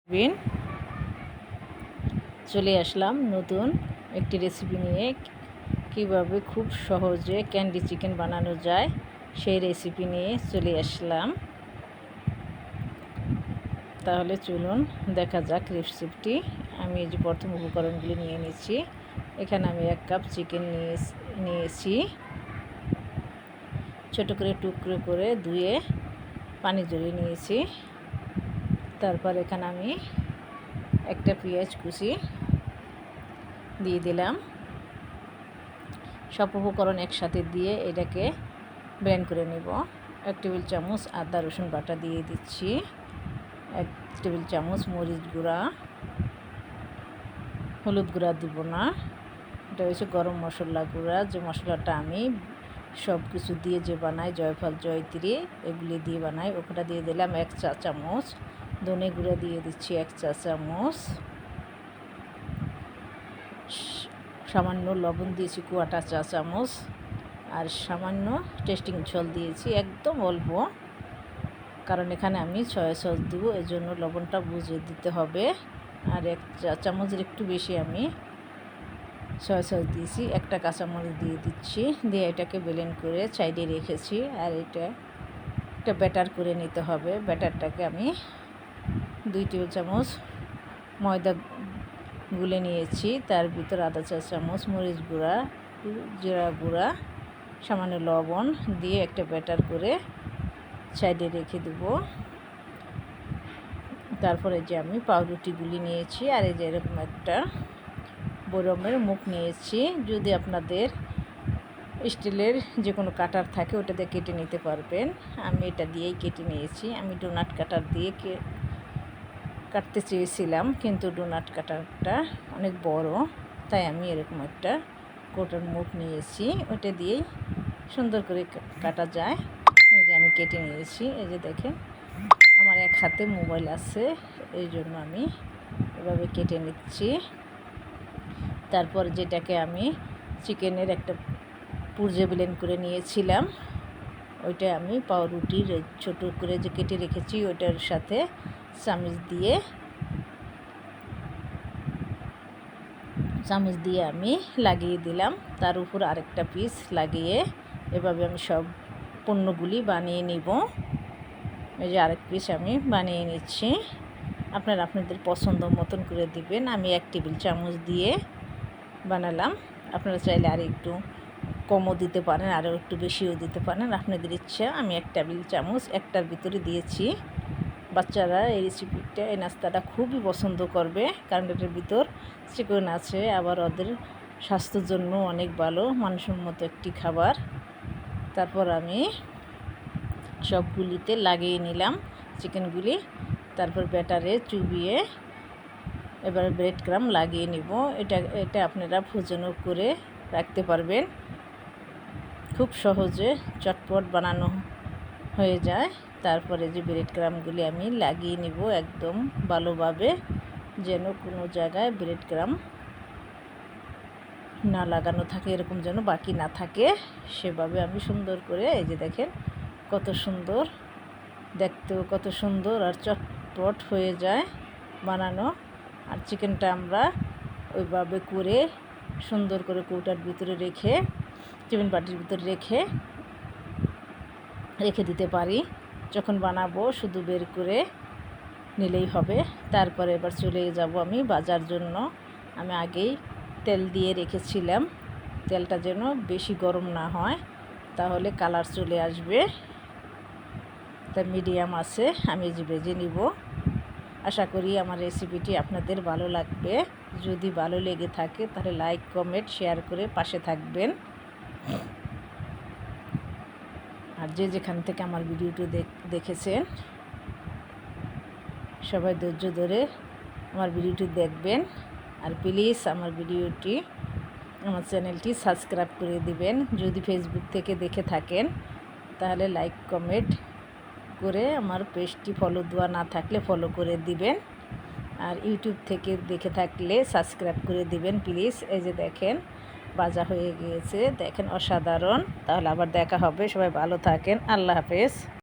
বিন চলে আসলাম নতুন একটি রেসিপি নিয়ে। কিভাবে খুব সহজে ক্যান্ডি চিকেন বানানো যায় সেই রেসিপি নিয়ে চলে আসলাম। তাহলে চলুন দেখা যাক রেসিপিটি। আমি এই যে প্রথম উপকরণগুলি নিয়ে নিচ্ছি। এখানে আমি 1 কাপ চিকেন নিয়েছি। ছোটো করে টুকরো করে ধুয়ে পানি ঝরিয়ে নিয়েছি। তারপর এখানে আমি একটা পেঁয়াজ কুচি দিয়ে দিলাম। সব উপকরণ একসাথে দিয়ে এটাকে ব্লেন্ড করে নেব। 1 টেবিল চামচ আদা রসুন বাটা দিয়ে দিচ্ছি। 1 টেবিল চামচ মরিচ গুঁড়া, হলুদ গুঁড়া দিব না, এটা হচ্ছে গরম মশলা গুঁড়া, যে মশলাটা আমি সব কিছু দিয়ে যে বানাই, জয়ফল জয়ত্রী এগুলি দিয়ে বানাই, ওটা দিয়ে দিলাম 1 চা চামচ। ধনে গুঁড়া দিয়ে দিচ্ছি 1 চা চামচ। সামান্য লবণ দিয়েছি 1/4 চা চামচ। আর সামান্য টেস্টিং সল্ট দিয়েছি একদম অল্প, কারণ এখানে আমি সয়া সস দেবো, এই জন্য লবণটা বুঝে দিতে হবে। আর 1 চা চামচের একটু বেশি আমি সয়া সস দিয়েছি। একটা কাঁচামরিচ দিয়ে দিচ্ছি, দিয়ে এটাকে ব্লেন্ড করে সাইডে রেখেছি। আর এটা একটা ব্যাটার করে নিতে হবে। ব্যাটারটাকে আমি 2 টেবিল চামচ ময়দা গুলে নিয়েছি। তার ভিতর আধা চা চামচ মরিচ গুঁড়া, জিরা গুঁড়া, সামান্য লবণ দিয়ে একটা ব্যাটার করে সাইডে রেখে দেব। তারপরে যে আমি পাউরুটিগুলি নিয়েছি, আর এই যে এরকম একটা বরমের মুখ নিয়েছি। যদি আপনাদের স্টিলের যে কোনো কাটার থাকে ওটা দিয়ে কেটে নিতে পারবেন। আমি এটা দিয়েই কেটে নিয়েছি। আমি ডোনাট কাটার দিয়ে কাটতে চেয়েছিলাম, কিন্তু ডোনাট কাটারটা অনেক বড়, তাই আমি এরকম একটা কোটার মুখ নিয়েছি। ওটা দিয়েই সুন্দর করে কাটা যায়। এই যে আমি কেটে নিয়েছি। এই যে দেখেন, আমার এক হাতে মোবাইল আছে, এই জন্য আমি এভাবে কেটে নিচ্ছি। তারপর যেটাকে আমি চিকেনের একটা পুরজে ব্লেন্ড করে নিয়েছিলাম, ওইটা আমি পাউরুটির ছোটো করে যে কেটে রেখেছি ওইটার সাথে চামচ দিয়ে আমি লাগিয়ে দিলাম। তার উপর আরেকটা পিস লাগিয়ে এভাবে আমি সব পণ্যগুলি বানিয়ে নিব। এই যে আরেক পিস আমি বানিয়ে নিচ্ছি। আপনারা আপনাদের পছন্দ মতন করে দিবেন। আমি 1 টেবিল চামচ দিয়ে বানালাম। আপনারা চাইলে আর একটু কমও দিতে পারেন, আরও একটু বেশিও দিতে পারেন, আপনাদের ইচ্ছা। আমি 1 টেবিল চামচ একটার ভিতরে দিয়েছি। বাচ্চারা এই রেসিপিটা, এই নাস্তাটা খুবই পছন্দ করবে, কারণ এটার ভিতর চিকেন আছে, আবার ওদের স্বাস্থ্যের জন্য অনেক ভালো, মানসম্মত একটি খাবার। তারপর আমি সবগুলিতে লাগিয়ে নিলাম চিকেনগুলি। তারপর ব্যাটারে চুবিয়ে এবার ব্রেড ক্রাম্ব লাগিয়ে নিব। এটা আপনারা ভোজনও করে রাখতে পারবেন। খুব সহজে চটপট বানানো হয়ে যায়। তারপরে যে ব্রেড ক্রাম্বগুলি আমি লাগিয়ে নিব একদম ভালোভাবে, যেন কোনো জায়গায় ব্রেড ক্রাম্ব না লাগানো থাকে, এরকম যেন বাকি না থাকে, সেভাবে আমি সুন্দর করে, এই যে দেখেন কত সুন্দর, দেখতেও কত সুন্দর আর চটপট হয়ে যায় বানানো। আর চিকেনটা আমরা ওইভাবে করে সুন্দর করে কৌটার ভিতরে রেখে, টিফিন বাটির ভিতরে রেখে দিতে পারি। যখন বানাবো শুধু বের করে নিলেই হবে। তারপরে এবার চলে যাব আমি বাজার জন্য। আমি আগেই তেল দিয়ে রেখেছিলাম, তেলটা যেন বেশি গরম না হয়, তাহলে কালার চলে আসবে। তা মিডিয়াম আছে আমি যে ভেজে নিব। আশা করি আমার রেসিপিটি আপনাদের ভালো লাগবে। যদি ভালো লেগে থাকে তাহলে লাইক, কমেন্ট, শেয়ার করে পাশে থাকবেন। আর যে যেখান থেকে আমার ভিডিওটি দেখেছেন সবাই ধৈর্য ধরে আমার ভিডিওটি দেখবেন। আর প্লিজ আমার চ্যানেলটি সাবস্ক্রাইব করে দিবেন। যদি ফেসবুক থেকে দেখে থাকেন তাহলে লাইক, কমেন্ট করে আমার পেজটি ফলো দেওয়া না থাকলে ফলো করে দিবেন। আর ইউটিউব থেকে দেখে থাকলে সাবস্ক্রাইব করে দিবেন প্লিজ। এই যে দেখেন ভাজা হয়ে গিয়েছে, দেখেন অসাধারণ। তাহলে আবার দেখা হবে, সবাই ভালো থাকেন, আল্লাহ হাফেজ।